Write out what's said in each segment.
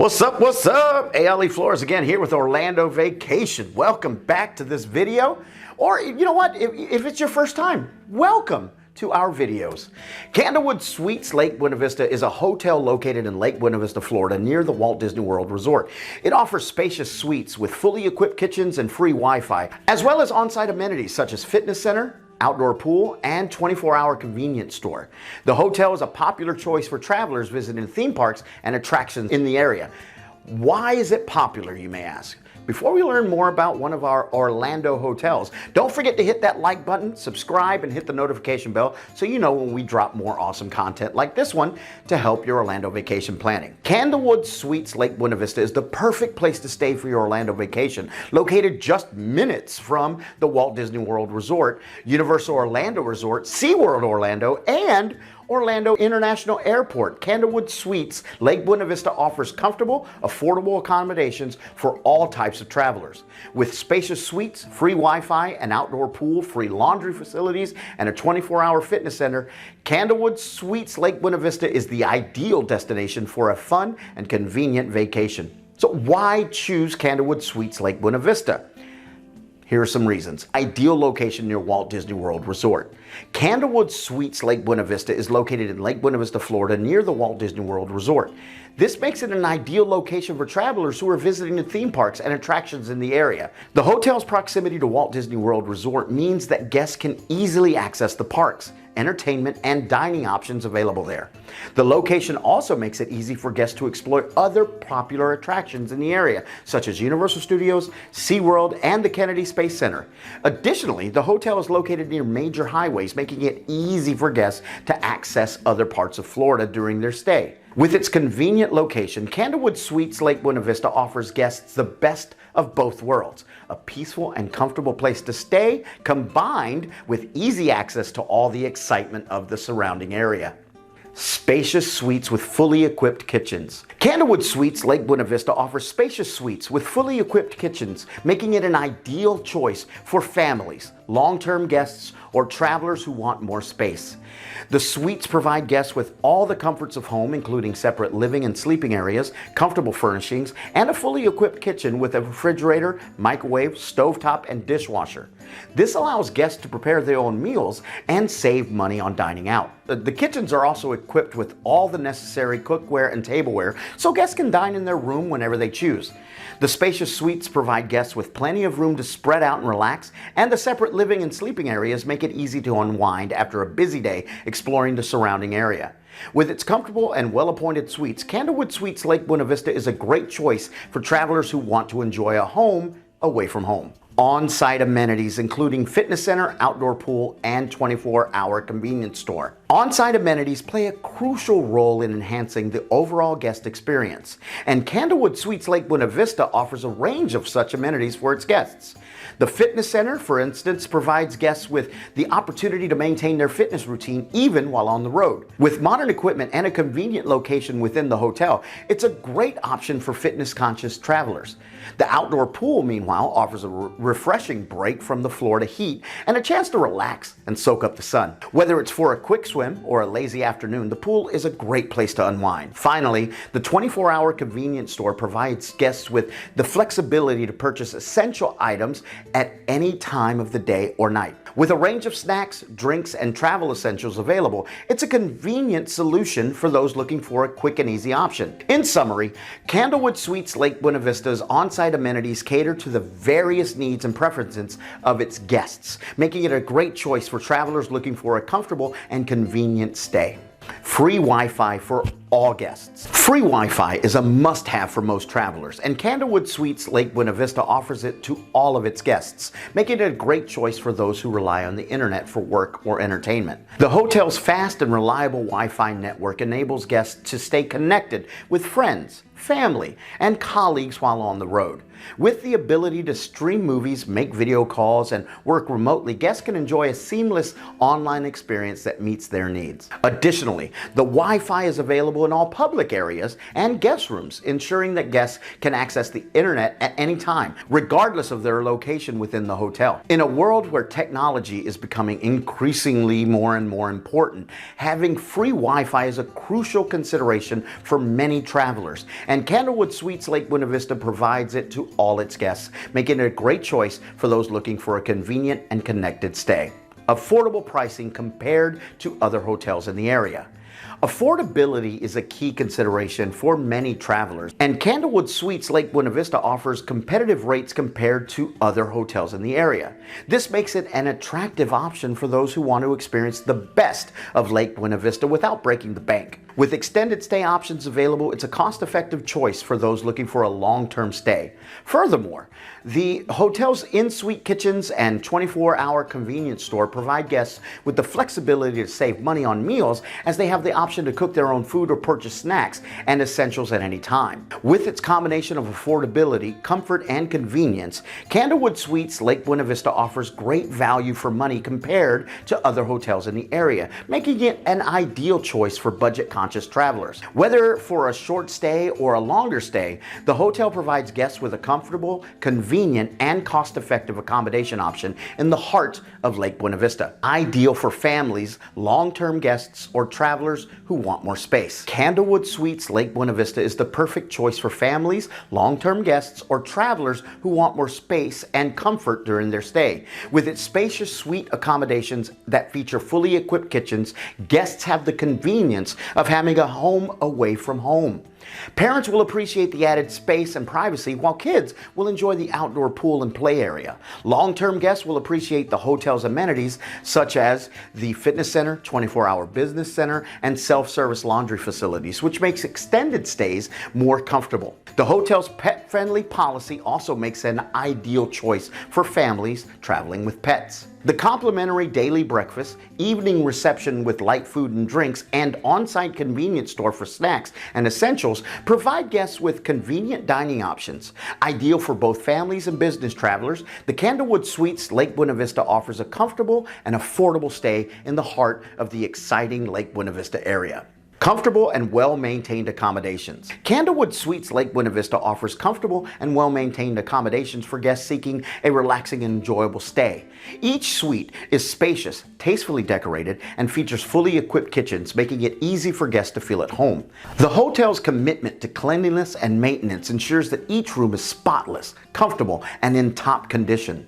What's up? What's up? ALE Flores again here with Orlando Vacation. Welcome back to this video. Or you know what? If it's your first time, welcome to our videos. Candlewood Suites Lake Buena Vista is a hotel located in Lake Buena Vista, Florida, near the Walt Disney World Resort. It offers spacious suites with fully equipped kitchens and free Wi-Fi, as well as on-site amenities such as fitness center, outdoor pool, and 24-hour convenience store. The hotel is a popular choice for travelers visiting theme parks and attractions in the area. Why is it popular, you may ask? Before we learn more about one of our Orlando hotels, don't forget to hit that like button, subscribe, and hit the notification bell so you know when we drop more awesome content like this one to help your Orlando vacation planning. Candlewood Suites Lake Buena Vista is the perfect place to stay for your Orlando vacation, located just minutes from the Walt Disney World Resort, Universal Orlando Resort, SeaWorld Orlando, and Orlando International Airport. Candlewood Suites Lake Buena Vista offers comfortable, affordable accommodations for all types of travelers. With spacious suites, free Wi-Fi, an outdoor pool, free laundry facilities, and a 24-hour fitness center, Candlewood Suites Lake Buena Vista is the ideal destination for a fun and convenient vacation. So why choose Candlewood Suites Lake Buena Vista? Here are some reasons. Ideal location near Walt Disney World Resort. Candlewood Suites Lake Buena Vista is located in Lake Buena Vista, Florida, near the Walt Disney World Resort. This makes it an ideal location for travelers who are visiting the theme parks and attractions in the area. The hotel's proximity to Walt Disney World Resort means that guests can easily access the parks, entertainment, and dining options available there. The location also makes it easy for guests to explore other popular attractions in the area, such as Universal Studios, SeaWorld, and the Kennedy Space Center. Additionally, the hotel is located near major highways, making it easy for guests to access other parts of Florida during their stay. With its convenient location, Candlewood Suites Lake Buena Vista offers guests the best of both worlds, a peaceful and comfortable place to stay, combined with easy access to all the excitement of the surrounding area. Spacious suites with fully equipped kitchens. Candlewood Suites Lake Buena Vista offers spacious suites with fully equipped kitchens, making it an ideal choice for families, long-term guests, or travelers who want more space. The suites provide guests with all the comforts of home, including separate living and sleeping areas, comfortable furnishings, and a fully equipped kitchen with a refrigerator, microwave, stovetop, and dishwasher. This allows guests to prepare their own meals and save money on dining out. The kitchens are also equipped with all the necessary cookware and tableware, so guests can dine in their room whenever they choose. The spacious suites provide guests with plenty of room to spread out and relax, and the separate living and sleeping areas make it easy to unwind after a busy day exploring the surrounding area. With its comfortable and well-appointed suites, Candlewood Suites Lake Buena Vista is a great choice for travelers who want to enjoy a home away from home. On-site amenities including fitness center, outdoor pool, and 24-hour convenience store. On-site amenities play a crucial role in enhancing the overall guest experience, and Candlewood Suites Lake Buena Vista offers a range of such amenities for its guests. The fitness center, for instance, provides guests with the opportunity to maintain their fitness routine even while on the road. With modern equipment and a convenient location within the hotel, it's a great option for fitness-conscious travelers. The outdoor pool, meanwhile, offers a refreshing break from the Florida heat and a chance to relax and soak up the sun. Whether it's for a quick swim or a lazy afternoon, the pool is a great place to unwind. Finally, the 24-hour convenience store provides guests with the flexibility to purchase essential items at any time of the day or night. With a range of snacks, drinks, and travel essentials available, it's a convenient solution for those looking for a quick and easy option. In summary, Candlewood Suites Lake Buena Vista's on-site amenities cater to the various needs and preferences of its guests, making it a great choice for travelers looking for a comfortable and convenient stay. Free Wi-Fi for all guests. Free Wi-Fi is a must-have for most travelers, and Candlewood Suites Lake Buena Vista offers it to all of its guests, making it a great choice for those who rely on the internet for work or entertainment. The hotel's fast and reliable Wi-Fi network enables guests to stay connected with friends, family, and colleagues while on the road. With the ability to stream movies, make video calls, and work remotely, guests can enjoy a seamless online experience that meets their needs. Additionally, the Wi-Fi is available available in all public areas and guest rooms, ensuring that guests can access the internet at any time, regardless of their location within the hotel. In a world where technology is becoming increasingly more and more important, having free Wi-Fi is a crucial consideration for many travelers, and Candlewood Suites Lake Buena Vista provides it to all its guests, making it a great choice for those looking for a convenient and connected stay. Affordable pricing compared to other hotels in the area. Affordability is a key consideration for many travelers, and Candlewood Suites Lake Buena Vista offers competitive rates compared to other hotels in the area. This makes it an attractive option for those who want to experience the best of Lake Buena Vista without breaking the bank. With extended stay options available, it's a cost-effective choice for those looking for a long-term stay. Furthermore, the hotel's in-suite kitchens and 24-hour convenience store provide guests with the flexibility to save money on meals, as they have the option to cook their own food or purchase snacks and essentials at any time. With its combination of affordability, comfort, and convenience, Candlewood Suites Lake Buena Vista offers great value for money compared to other hotels in the area, making it an ideal choice for budget-conscious travelers. Whether for a short stay or a longer stay, the hotel provides guests with a comfortable, convenient, and cost-effective accommodation option in the heart of Lake Buena Vista. Ideal for families, long-term guests, or travelers who want more space. Candlewood Suites Lake Buena Vista is the perfect choice for families, long-term guests, or travelers who want more space and comfort during their stay. With its spacious suite accommodations that feature fully equipped kitchens, guests have the convenience of having a home away from home. Parents will appreciate the added space and privacy, while kids will enjoy the outdoor pool and play area. Long-term guests will appreciate the hotel's amenities, such as the fitness center, 24-hour business center, and self-service laundry facilities, which makes extended stays more comfortable. The hotel's pet-friendly policy also makes an ideal choice for families traveling with pets. The complimentary daily breakfast, evening reception with light food and drinks, and on-site convenience store for snacks and essentials provide guests with convenient dining options. Ideal for both families and business travelers, the Candlewood Suites Lake Buena Vista offers a comfortable and affordable stay in the heart of the exciting Lake Buena Vista area. Comfortable and well-maintained accommodations. Candlewood Suites Lake Buena Vista offers comfortable and well-maintained accommodations for guests seeking a relaxing and enjoyable stay. Each suite is spacious, tastefully decorated, and features fully equipped kitchens, making it easy for guests to feel at home. The hotel's commitment to cleanliness and maintenance ensures that each room is spotless, comfortable, and in top condition.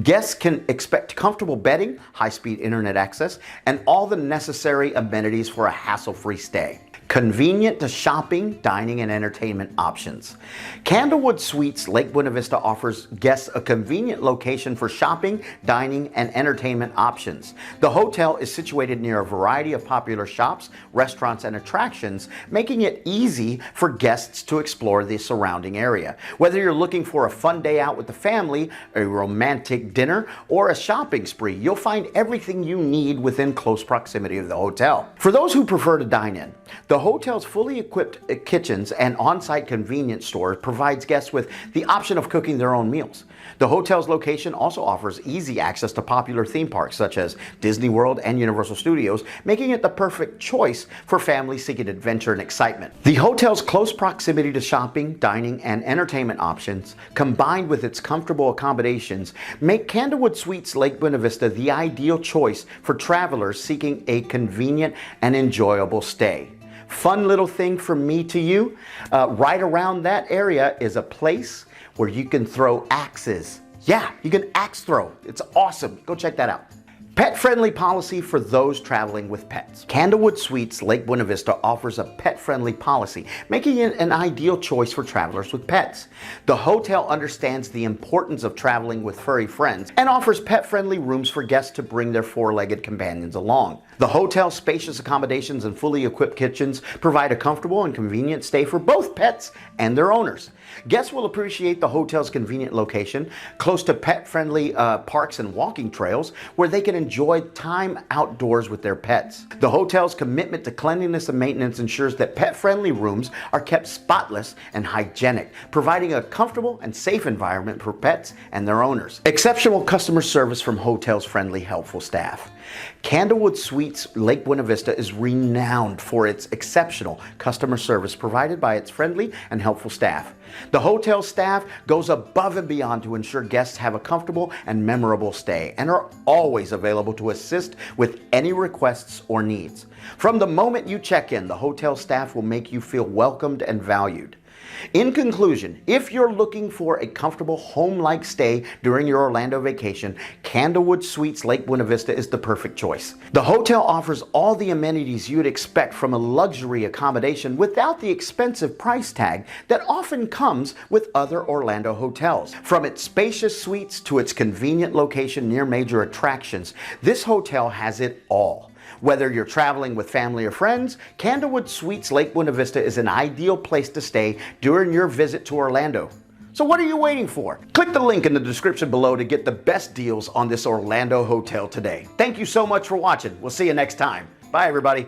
Guests can expect comfortable bedding, high-speed internet access, and all the necessary amenities for a hassle-free stay. Convenient to shopping, dining, and entertainment options. Candlewood Suites Lake Buena Vista offers guests a convenient location for shopping, dining, and entertainment options. The hotel is situated near a variety of popular shops, restaurants, and attractions, making it easy for guests to explore the surrounding area. Whether you're looking for a fun day out with the family, a romantic dinner, or a shopping spree, you'll find everything you need within close proximity of the hotel. For those who prefer to dine in, the hotel's fully equipped kitchens and on-site convenience store provides guests with the option of cooking their own meals. The hotel's location also offers easy access to popular theme parks such as Disney World and Universal Studios, making it the perfect choice for families seeking adventure and excitement. The hotel's close proximity to shopping, dining, and entertainment options, combined with its comfortable accommodations, make Candlewood Suites Lake Buena Vista the ideal choice for travelers seeking a convenient and enjoyable stay. Fun little thing from me to you, right around that area is a place where you can throw axes. Yeah, you can axe throw. It's awesome. Go check that out. Pet-friendly policy for those traveling with pets. Candlewood Suites Lake Buena Vista offers a pet-friendly policy, making it an ideal choice for travelers with pets. The hotel understands the importance of traveling with furry friends and offers pet-friendly rooms for guests to bring their four-legged companions along. The hotel's spacious accommodations and fully equipped kitchens provide a comfortable and convenient stay for both pets and their owners. Guests will appreciate the hotel's convenient location, close to pet-friendly parks and walking trails, where they can enjoy time outdoors with their pets. The hotel's commitment to cleanliness and maintenance ensures that pet-friendly rooms are kept spotless and hygienic, providing a comfortable and safe environment for pets and their owners. Exceptional customer service from hotel's friendly, helpful staff. Candlewood Suites Lake Buena Vista is renowned for its exceptional customer service provided by its friendly and helpful staff. The hotel staff goes above and beyond to ensure guests have a comfortable and memorable stay and are always available to assist with any requests or needs. From the moment you check in, the hotel staff will make you feel welcomed and valued. In conclusion, if you're looking for a comfortable home-like stay during your Orlando vacation, Candlewood Suites Lake Buena Vista is the perfect choice. The hotel offers all the amenities you'd expect from a luxury accommodation without the expensive price tag that often comes with other Orlando hotels. From its spacious suites to its convenient location near major attractions, this hotel has it all. Whether you're traveling with family or friends, Candlewood Suites Lake Buena Vista is an ideal place to stay during your visit to Orlando. So what are you waiting for? Click the link in the description below to get the best deals on this Orlando hotel today. Thank you so much for watching. We'll see you next time. Bye, everybody.